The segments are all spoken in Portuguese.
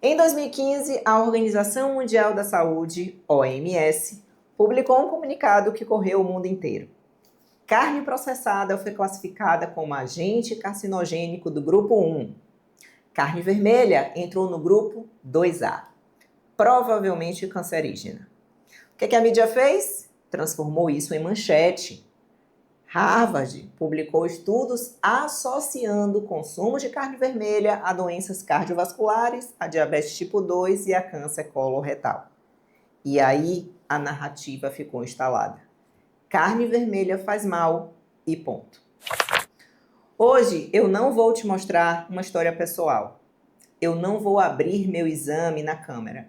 Em 2015, a Organização Mundial da Saúde, OMS, publicou um comunicado que correu o mundo inteiro. Carne processada foi classificada como agente carcinogênico do grupo 1. Carne vermelha entrou no grupo 2A, provavelmente cancerígena. O que a mídia fez? Transformou isso em manchete. Harvard publicou estudos associando o consumo de carne vermelha a doenças cardiovasculares, a diabetes tipo 2 e a câncer coloretal. E aí a narrativa ficou instalada. Carne vermelha faz mal e ponto. Hoje eu não vou te mostrar uma história pessoal. Eu não vou abrir meu exame na câmera.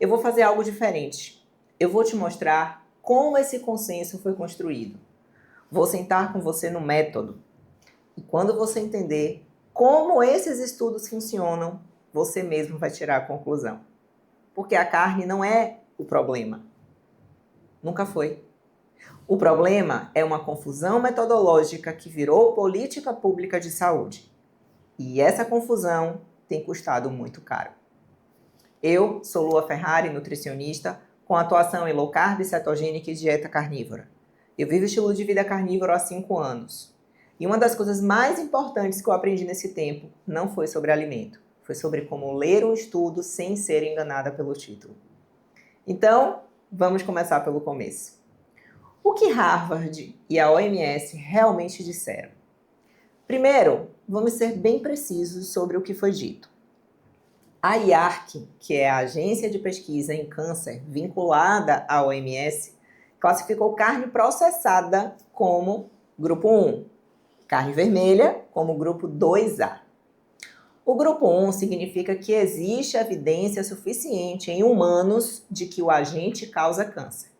Eu vou fazer algo diferente. Eu vou te mostrar como esse consenso foi construído. Vou sentar com você no método. E quando você entender como esses estudos funcionam, você mesmo vai tirar a conclusão. Porque a carne não é o problema. Nunca foi. O problema é uma confusão metodológica que virou política pública de saúde. E essa confusão tem custado muito caro. Eu sou Lua Ferrari, nutricionista, com atuação em low carb, cetogênica e dieta carnívora. Eu vivo estilo de vida carnívoro há 5 anos. E uma das coisas mais importantes que eu aprendi nesse tempo não foi sobre alimento. Foi sobre como ler um estudo sem ser enganada pelo título. Então, vamos começar pelo começo. O que Harvard e a OMS realmente disseram? Primeiro, vamos ser bem precisos sobre o que foi dito. A IARC, que é a Agência de Pesquisa em Câncer vinculada à OMS, classificou carne processada como grupo 1, carne vermelha como grupo 2A. O grupo 1 significa que existe evidência suficiente em humanos de que o agente causa câncer.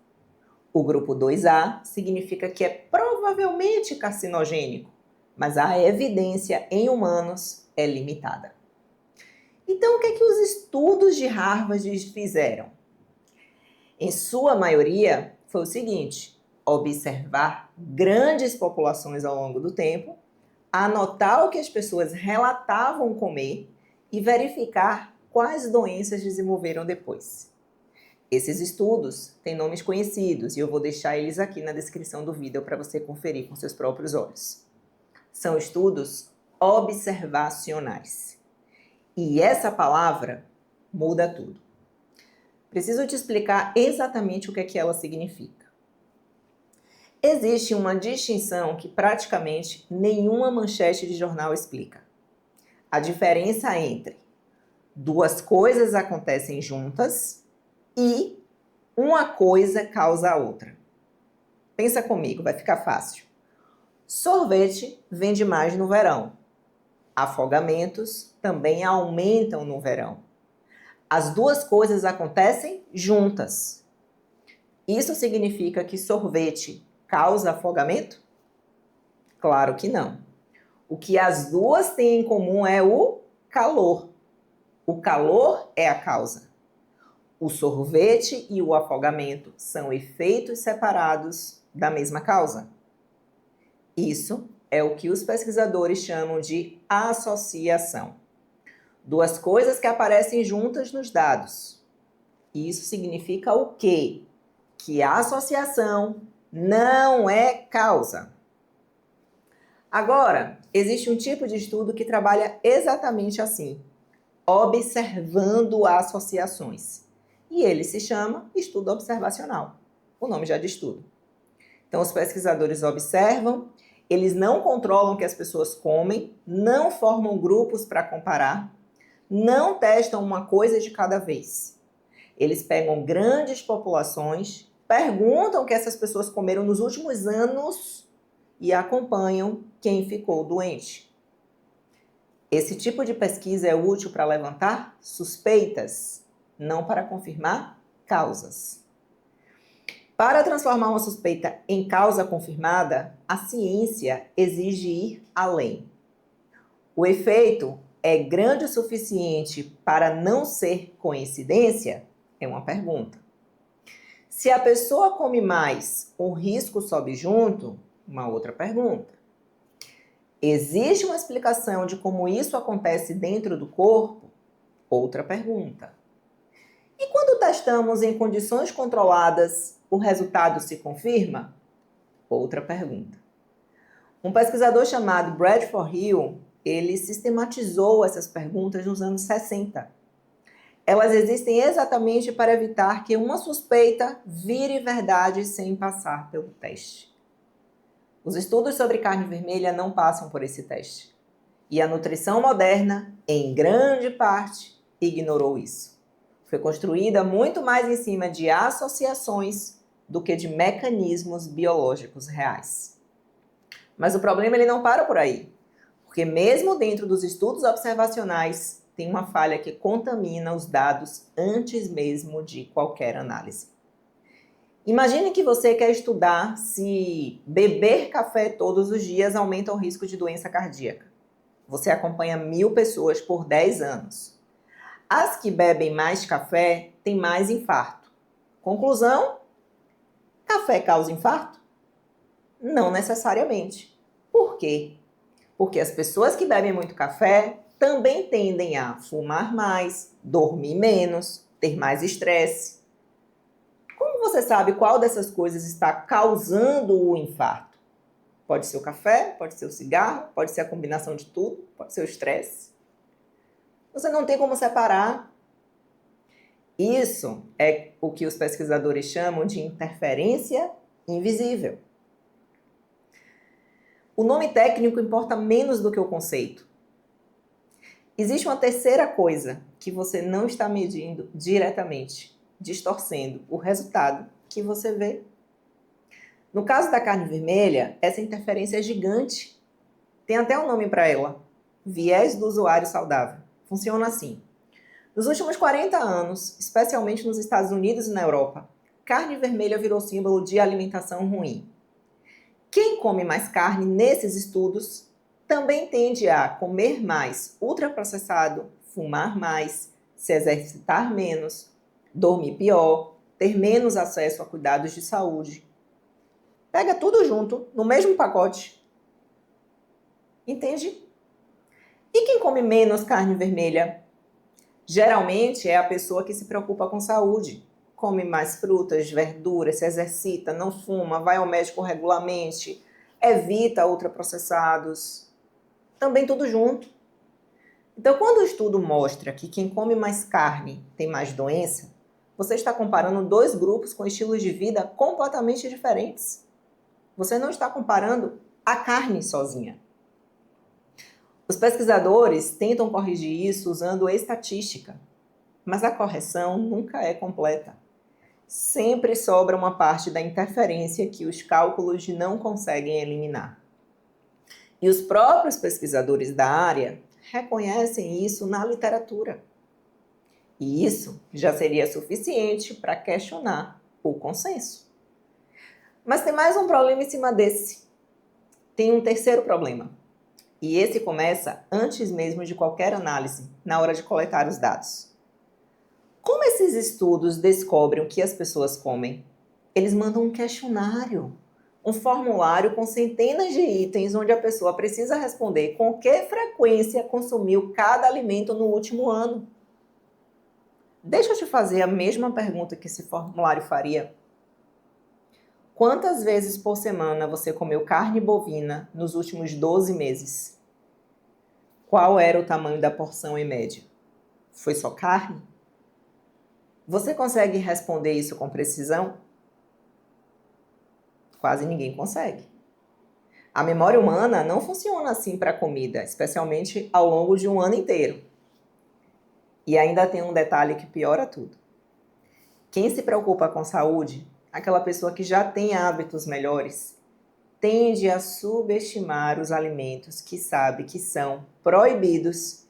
O grupo 2A significa que é provavelmente carcinogênico, mas a evidência em humanos é limitada. Então, o que os estudos de Harvard fizeram? Em sua maioria, foi o seguinte: observar grandes populações ao longo do tempo, anotar o que as pessoas relatavam comer e verificar quais doenças desenvolveram depois. Esses estudos têm nomes conhecidos e eu vou deixar eles aqui na descrição do vídeo para você conferir com seus próprios olhos. São estudos observacionais. E essa palavra muda tudo. Preciso te explicar exatamente o que é que ela significa. Existe uma distinção que praticamente nenhuma manchete de jornal explica. A diferença entre duas coisas acontecem juntas e uma coisa causa a outra. Pensa comigo, vai ficar fácil. Sorvete vende mais no verão. Afogamentos também aumentam no verão. As duas coisas acontecem juntas. Isso significa que sorvete causa afogamento? Claro que não. O que as duas têm em comum é o calor. O calor é a causa. O sorvete e o afogamento são efeitos separados da mesma causa. Isso é o que os pesquisadores chamam de associação. Duas coisas que aparecem juntas nos dados. Isso significa o quê? Que a associação não é causa. Agora, existe um tipo de estudo que trabalha exatamente assim, observando associações. E ele se chama estudo observacional. O nome já diz tudo. Então, os pesquisadores observam, eles não controlam o que as pessoas comem, não formam grupos para comparar, não testam uma coisa de cada vez. Eles pegam grandes populações, perguntam o que essas pessoas comeram nos últimos anos e acompanham quem ficou doente. Esse tipo de pesquisa é útil para levantar suspeitas, não para confirmar causas. Para transformar uma suspeita em causa confirmada, a ciência exige ir além. O efeito é grande o suficiente para não ser coincidência? É uma pergunta. Se a pessoa come mais, o risco sobe junto? Uma outra pergunta. Existe uma explicação de como isso acontece dentro do corpo? Outra pergunta. E quando testamos em condições controladas, o resultado se confirma? Outra pergunta. Um pesquisador chamado Bradford Hill, ele sistematizou essas perguntas nos anos 60. Elas existem exatamente para evitar que uma suspeita vire verdade sem passar pelo teste. Os estudos sobre carne vermelha não passam por esse teste. E a nutrição moderna, em grande parte, ignorou isso. Foi construída muito mais em cima de associações do que de mecanismos biológicos reais. Mas o problema ele não para por aí, porque mesmo dentro dos estudos observacionais, tem uma falha que contamina os dados antes mesmo de qualquer análise. Imagine que você quer estudar se beber café todos os dias aumenta o risco de doença cardíaca. Você acompanha 1.000 pessoas por 10 anos. As que bebem mais café têm mais infarto. Conclusão? Café causa infarto? Não necessariamente. Por quê? Porque as pessoas que bebem muito café também tendem a fumar mais, dormir menos, ter mais estresse. Como você sabe qual dessas coisas está causando o infarto? Pode ser o café, pode ser o cigarro, pode ser a combinação de tudo, pode ser o estresse. Você não tem como separar. Isso é o que os pesquisadores chamam de interferência invisível. O nome técnico importa menos do que o conceito. Existe uma terceira coisa que você não está medindo diretamente, distorcendo o resultado que você vê. No caso da carne vermelha, essa interferência é gigante. Tem até um nome para ela: viés do usuário saudável. Funciona assim. Nos últimos 40 anos, especialmente nos Estados Unidos e na Europa, carne vermelha virou símbolo de alimentação ruim. Quem come mais carne nesses estudos também tende a comer mais ultraprocessado, fumar mais, se exercitar menos, dormir pior, ter menos acesso a cuidados de saúde. Pega tudo junto, no mesmo pacote. Entende? E quem come menos carne vermelha? Geralmente é a pessoa que se preocupa com saúde. Come mais frutas, verduras, se exercita, não fuma, vai ao médico regularmente, evita ultraprocessados. Também tudo junto. Então, quando o estudo mostra que quem come mais carne tem mais doença, você está comparando dois grupos com estilos de vida completamente diferentes. Você não está comparando a carne sozinha. Os pesquisadores tentam corrigir isso usando estatística, mas a correção nunca é completa. Sempre sobra uma parte da interferência que os cálculos não conseguem eliminar. E os próprios pesquisadores da área reconhecem isso na literatura. E isso já seria suficiente para questionar o consenso. Mas tem mais um problema em cima desse. Tem um terceiro problema. E esse começa antes mesmo de qualquer análise, na hora de coletar os dados. Como esses estudos descobrem o que as pessoas comem? Eles mandam um questionário, um formulário com centenas de itens onde a pessoa precisa responder com que frequência consumiu cada alimento no último ano. Deixa eu te fazer a mesma pergunta que esse formulário faria. Quantas vezes por semana você comeu carne bovina nos últimos 12 meses? Qual era o tamanho da porção em média? Foi só carne? Você consegue responder isso com precisão? Quase ninguém consegue. A memória humana não funciona assim para a comida, especialmente ao longo de um ano inteiro. E ainda tem um detalhe que piora tudo. Quem se preocupa com saúde, aquela pessoa que já tem hábitos melhores, tende a subestimar os alimentos que sabe que são proibidos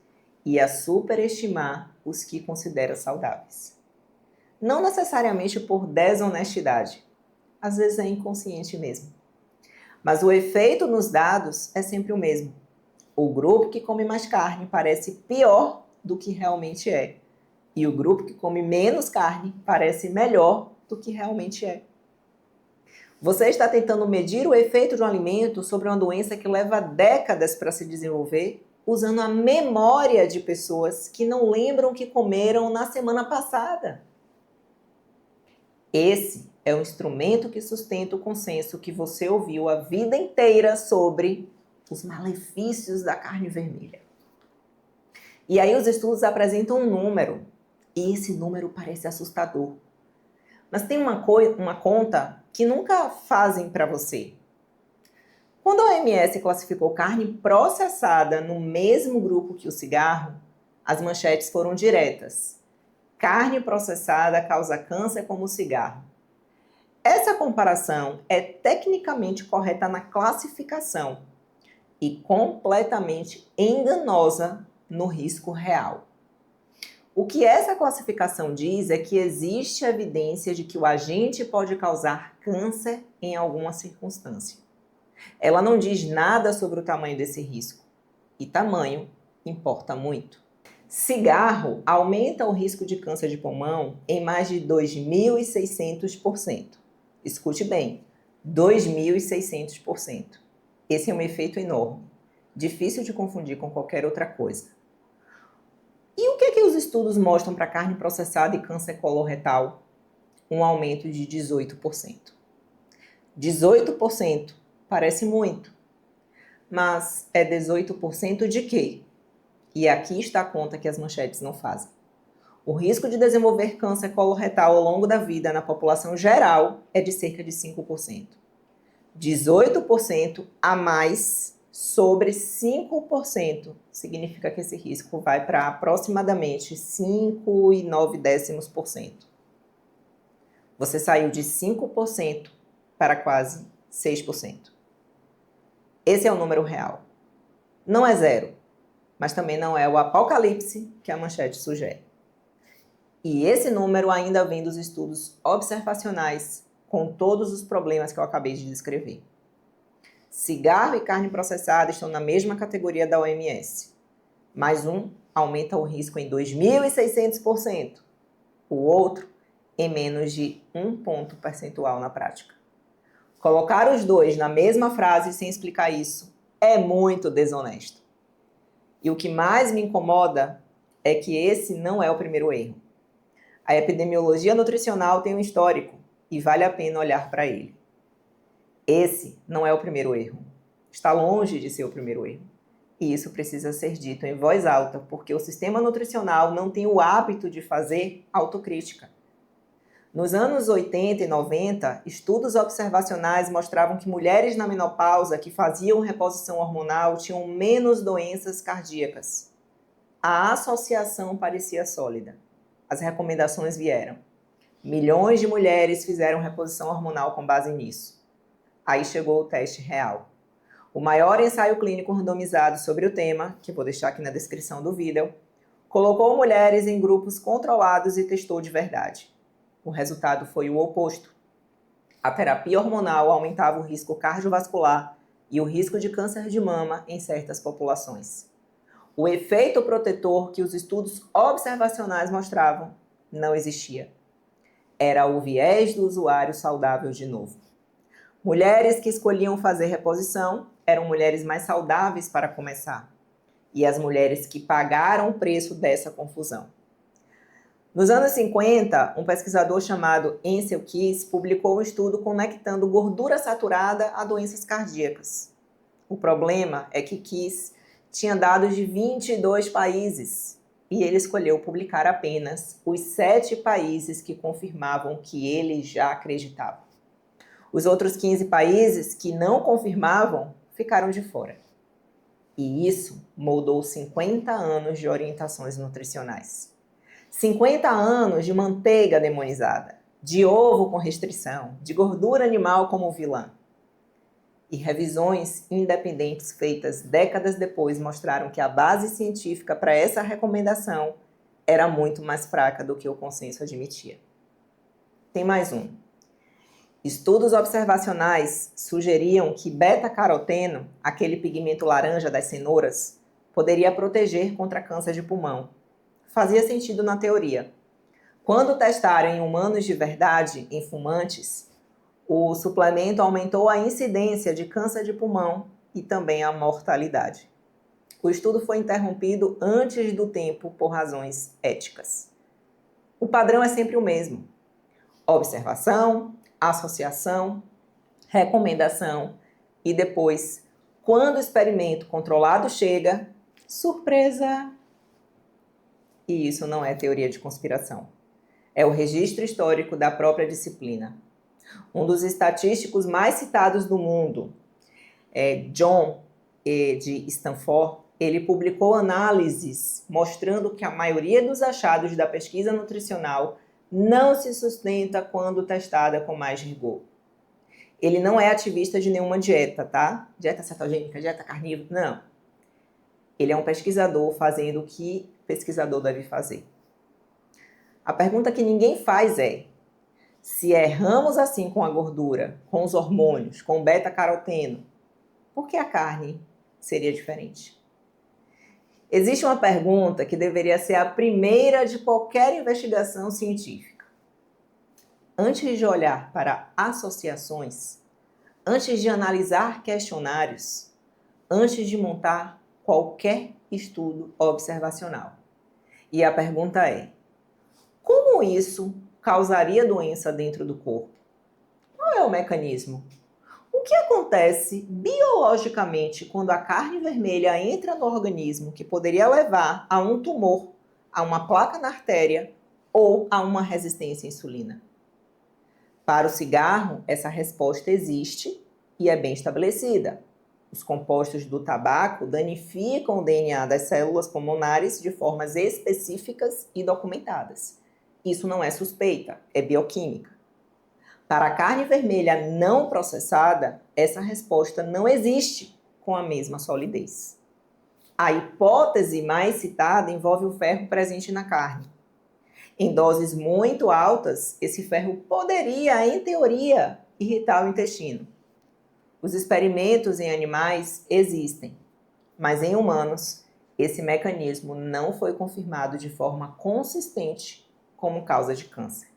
e a superestimar os que considera saudáveis. Não necessariamente por desonestidade, às vezes é inconsciente mesmo. Mas o efeito nos dados é sempre o mesmo. O grupo que come mais carne parece pior do que realmente é. E o grupo que come menos carne parece melhor do que realmente é. Você está tentando medir o efeito de um alimento sobre uma doença que leva décadas para se desenvolver usando a memória de pessoas que não lembram o que comeram na semana passada. Esse é o instrumento que sustenta o consenso que você ouviu a vida inteira sobre os malefícios da carne vermelha. E aí os estudos apresentam um número, e esse número parece assustador. Mas tem uma conta que nunca fazem para você. Quando a OMS classificou carne processada no mesmo grupo que o cigarro, as manchetes foram diretas. Carne processada causa câncer como o cigarro. Essa comparação é tecnicamente correta na classificação e completamente enganosa no risco real. O que essa classificação diz é que existe evidência de que o agente pode causar câncer em alguma circunstância. Ela não diz nada sobre o tamanho desse risco, e tamanho importa muito. Cigarro aumenta o risco de câncer de pulmão em mais de 2.600%. Escute bem, 2.600%. Esse é um efeito enorme, difícil de confundir com qualquer outra coisa. E o que os estudos mostram para carne processada e câncer coloretal? Um aumento de 18%. 18% parece muito, mas é 18% de quê? E aqui está a conta que as manchetes não fazem. O risco de desenvolver câncer coloretal ao longo da vida na população geral é de cerca de 5%. 18% a mais sobre 5% significa que esse risco vai para aproximadamente 5,9%. Você saiu de 5% para quase 6%. Esse é o número real. Não é zero, mas também não é o apocalipse que a manchete sugere. E esse número ainda vem dos estudos observacionais com todos os problemas que eu acabei de descrever. Cigarro e carne processada estão na mesma categoria da OMS. Mais um aumenta o risco em 2.600%. O outro em menos de 1 ponto percentual na prática. Colocar os dois na mesma frase sem explicar isso é muito desonesto. E o que mais me incomoda é que esse não é o primeiro erro. A epidemiologia nutricional tem um histórico e vale a pena olhar para ele. Esse não é o primeiro erro. Está longe de ser o primeiro erro. E isso precisa ser dito em voz alta, porque o sistema nutricional não tem o hábito de fazer autocrítica. Nos anos 80 e 90, estudos observacionais mostravam que mulheres na menopausa que faziam reposição hormonal tinham menos doenças cardíacas. A associação parecia sólida. As recomendações vieram. Milhões de mulheres fizeram reposição hormonal com base nisso. Aí chegou o teste real. O maior ensaio clínico randomizado sobre o tema, que vou deixar aqui na descrição do vídeo, colocou mulheres em grupos controlados e testou de verdade. O resultado foi o oposto. A terapia hormonal aumentava o risco cardiovascular e o risco de câncer de mama em certas populações. O efeito protetor que os estudos observacionais mostravam não existia. Era o viés do usuário saudável de novo. Mulheres que escolhiam fazer reposição eram mulheres mais saudáveis para começar. E as mulheres que pagaram o preço dessa confusão. Nos anos 50, um pesquisador chamado Ansel Keys publicou um estudo conectando gordura saturada a doenças cardíacas. O problema é que Keys tinha dados de 22 países e ele escolheu publicar apenas os 7 países que confirmavam que ele já acreditava. Os outros 15 países que não confirmavam ficaram de fora. E isso moldou 50 anos de orientações nutricionais. 50 anos de manteiga demonizada, de ovo com restrição, de gordura animal como vilã. E revisões independentes feitas décadas depois mostraram que a base científica para essa recomendação era muito mais fraca do que o consenso admitia. Tem mais um. Estudos observacionais sugeriam que beta-caroteno, aquele pigmento laranja das cenouras, poderia proteger contra câncer de pulmão. Fazia sentido na teoria. Quando testaram em humanos de verdade, em fumantes, o suplemento aumentou a incidência de câncer de pulmão e também a mortalidade. O estudo foi interrompido antes do tempo por razões éticas. O padrão é sempre o mesmo: observação, associação, recomendação e depois, quando o experimento controlado chega, surpresa! E isso não é teoria de conspiração. É o registro histórico da própria disciplina. Um dos estatísticos mais citados do mundo, John, de Stanford, ele publicou análises mostrando que a maioria dos achados da pesquisa nutricional não se sustenta quando testada com mais rigor. Ele não é ativista de nenhuma dieta, tá? Dieta cetogênica, dieta carnívora, não. Ele é um pesquisador fazendo o que pesquisador deve fazer. A pergunta que ninguém faz é: se erramos assim com a gordura, com os hormônios, com o beta-caroteno, por que a carne seria diferente? Existe uma pergunta que deveria ser a primeira de qualquer investigação científica. Antes de olhar para associações, antes de analisar questionários, antes de montar qualquer estudo observacional. E a pergunta é: como isso causaria doença dentro do corpo? Qual é o mecanismo? O que acontece biologicamente quando a carne vermelha entra no organismo que poderia levar a um tumor, a uma placa na artéria ou a uma resistência à insulina? Para o cigarro, essa resposta existe e é bem estabelecida. Os compostos do tabaco danificam o DNA das células pulmonares de formas específicas e documentadas. Isso não é suspeita, é bioquímica. Para a carne vermelha não processada, essa resposta não existe com a mesma solidez. A hipótese mais citada envolve o ferro presente na carne. Em doses muito altas, esse ferro poderia, em teoria, irritar o intestino. Os experimentos em animais existem, mas em humanos, esse mecanismo não foi confirmado de forma consistente como causa de câncer.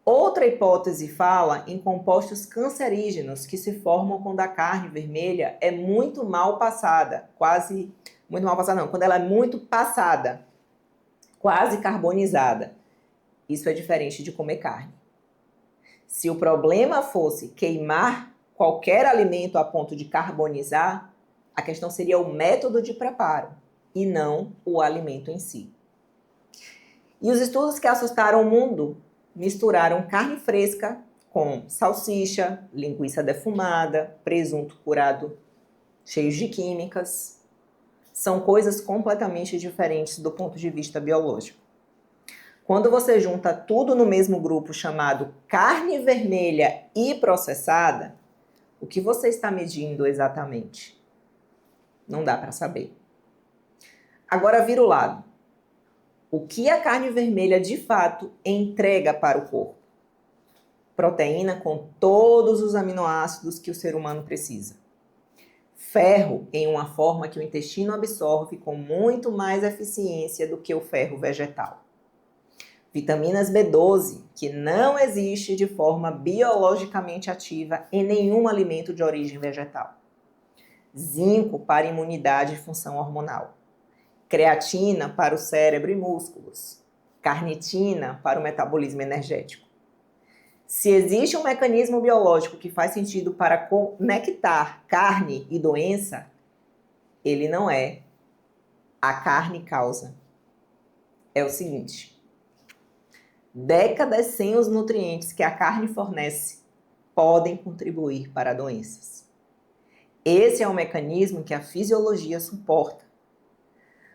Outra hipótese fala em compostos cancerígenos que se formam quando a carne vermelha é muito mal passada, quando ela é muito passada, quase carbonizada. Isso é diferente de comer carne. Se o problema fosse queimar qualquer alimento a ponto de carbonizar, a questão seria o método de preparo e não o alimento em si. E os estudos que assustaram o mundo misturaram carne fresca com salsicha, linguiça defumada, presunto curado cheios de químicas. São coisas completamente diferentes do ponto de vista biológico. Quando você junta tudo no mesmo grupo chamado carne vermelha e processada, o que você está medindo exatamente? Não dá para saber. Agora vira o lado. O que a carne vermelha de fato entrega para o corpo? Proteína com todos os aminoácidos que o ser humano precisa. Ferro em uma forma que o intestino absorve com muito mais eficiência do que o ferro vegetal. Vitaminas B12, que não existe de forma biologicamente ativa em nenhum alimento de origem vegetal. Zinco para imunidade e função hormonal. Creatina para o cérebro e músculos. Carnitina para o metabolismo energético. Se existe um mecanismo biológico que faz sentido para conectar carne e doença, ele não é a carne causa. É o seguinte: décadas sem os nutrientes que a carne fornece podem contribuir para doenças. Esse é um mecanismo que a fisiologia suporta.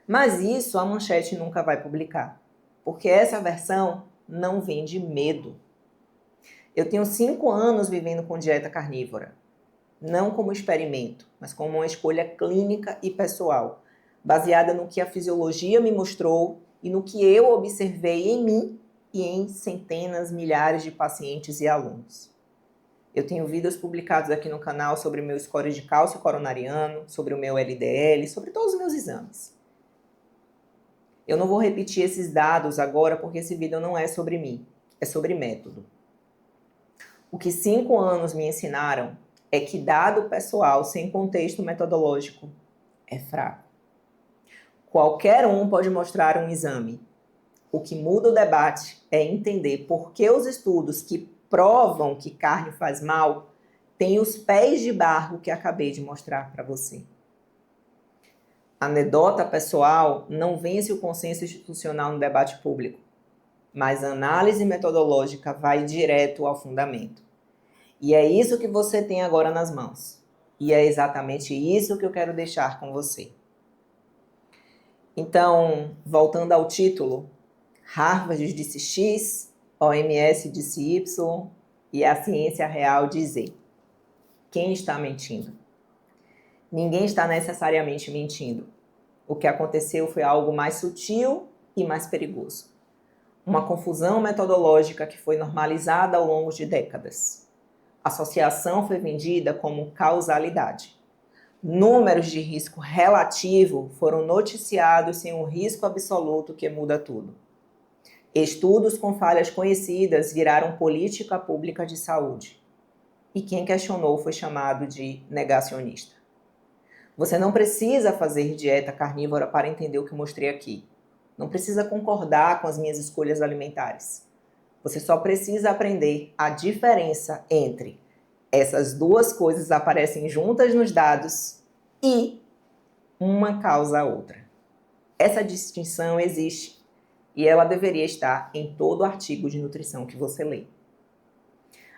Mas isso a Manchete nunca vai publicar, porque essa versão não vende medo. Eu tenho 5 anos vivendo com dieta carnívora, não como experimento, mas como uma escolha clínica e pessoal, baseada no que a fisiologia me mostrou e no que eu observei em mim e em centenas, milhares de pacientes e alunos. Eu tenho vídeos publicados aqui no canal sobre o meu score de cálcio coronariano, sobre o meu LDL, sobre todos os meus exames. Eu não vou repetir esses dados agora porque esse vídeo não é sobre mim, é sobre método. O que 5 anos me ensinaram é que dado pessoal sem contexto metodológico é fraco. Qualquer um pode mostrar um exame. O que muda o debate é entender por que os estudos que provam que carne faz mal têm os pés de barro que acabei de mostrar para você. Anedota pessoal não vence o consenso institucional no debate público, mas a análise metodológica vai direto ao fundamento. E é isso que você tem agora nas mãos. E é exatamente isso que eu quero deixar com você. Então, voltando ao título, Harvard disse X, OMS disse Y e a ciência real diz Z. Quem está mentindo? Ninguém está necessariamente mentindo. O que aconteceu foi algo mais sutil e mais perigoso. Uma confusão metodológica que foi normalizada ao longo de décadas. A associação foi vendida como causalidade. Números de risco relativo foram noticiados sem um risco absoluto que muda tudo. Estudos com falhas conhecidas viraram política pública de saúde. E quem questionou foi chamado de negacionista. Você não precisa fazer dieta carnívora para entender o que mostrei aqui. Não precisa concordar com as minhas escolhas alimentares. Você só precisa aprender a diferença entre essas duas coisas aparecem juntas nos dados e uma causa a outra. Essa distinção existe e ela deveria estar em todo artigo de nutrição que você lê.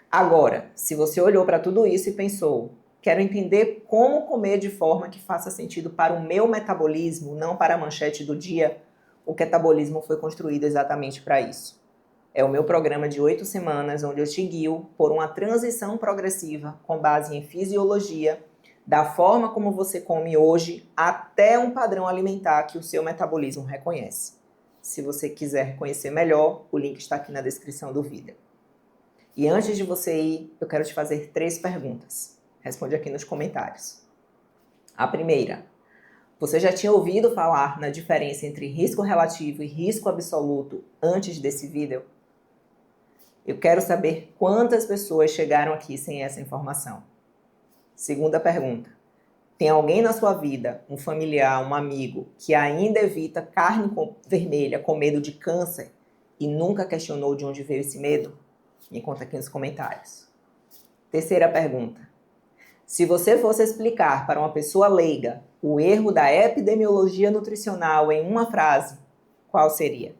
Agora, se você olhou para tudo isso e pensou, quero entender como comer de forma que faça sentido para o meu metabolismo, não para a manchete do dia, o Ketabolismo foi construído exatamente para isso. É o meu programa de 8 semanas, onde eu te guio por uma transição progressiva com base em fisiologia, da forma como você come hoje até um padrão alimentar que o seu metabolismo reconhece. Se você quiser conhecer melhor, o link está aqui na descrição do vídeo. E antes de você ir, eu quero te fazer 3 perguntas. Responde aqui nos comentários. A primeira, você já tinha ouvido falar na diferença entre risco relativo e risco absoluto antes desse vídeo? Eu quero saber quantas pessoas chegaram aqui sem essa informação. Segunda pergunta. Tem alguém na sua vida, um familiar, um amigo, que ainda evita carne vermelha com medo de câncer e nunca questionou de onde veio esse medo? Me conta aqui nos comentários. Terceira pergunta. Se você fosse explicar para uma pessoa leiga o erro da epidemiologia nutricional em uma frase, qual seria?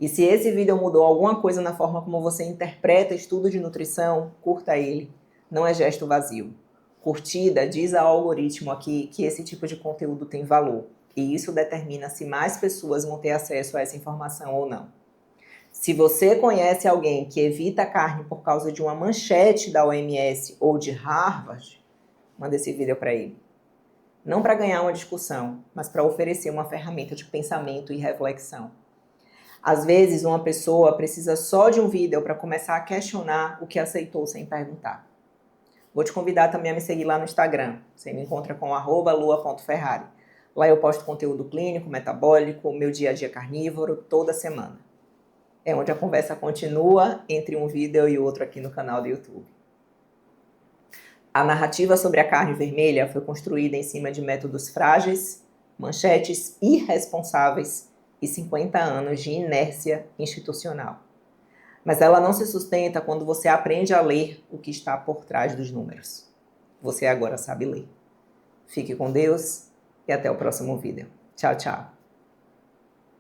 E se esse vídeo mudou alguma coisa na forma como você interpreta estudo de nutrição, curta ele. Não é gesto vazio. Curtida diz ao algoritmo aqui que esse tipo de conteúdo tem valor. E isso determina se mais pessoas vão ter acesso a essa informação ou não. Se você conhece alguém que evita carne por causa de uma manchete da OMS ou de Harvard, manda esse vídeo para ele. Não para ganhar uma discussão, mas para oferecer uma ferramenta de pensamento e reflexão. Às vezes, uma pessoa precisa só de um vídeo para começar a questionar o que aceitou sem perguntar. Vou te convidar também a me seguir lá no Instagram. Você me encontra com @lua.ferrari. Lá eu posto conteúdo clínico, metabólico, meu dia a dia carnívoro, toda semana. É onde a conversa continua entre um vídeo e outro aqui no canal do YouTube. A narrativa sobre a carne vermelha foi construída em cima de métodos frágeis, manchetes irresponsáveis e 50 anos de inércia institucional. Mas ela não se sustenta quando você aprende a ler o que está por trás dos números. Você agora sabe ler. Fique com Deus e até o próximo vídeo. Tchau, tchau.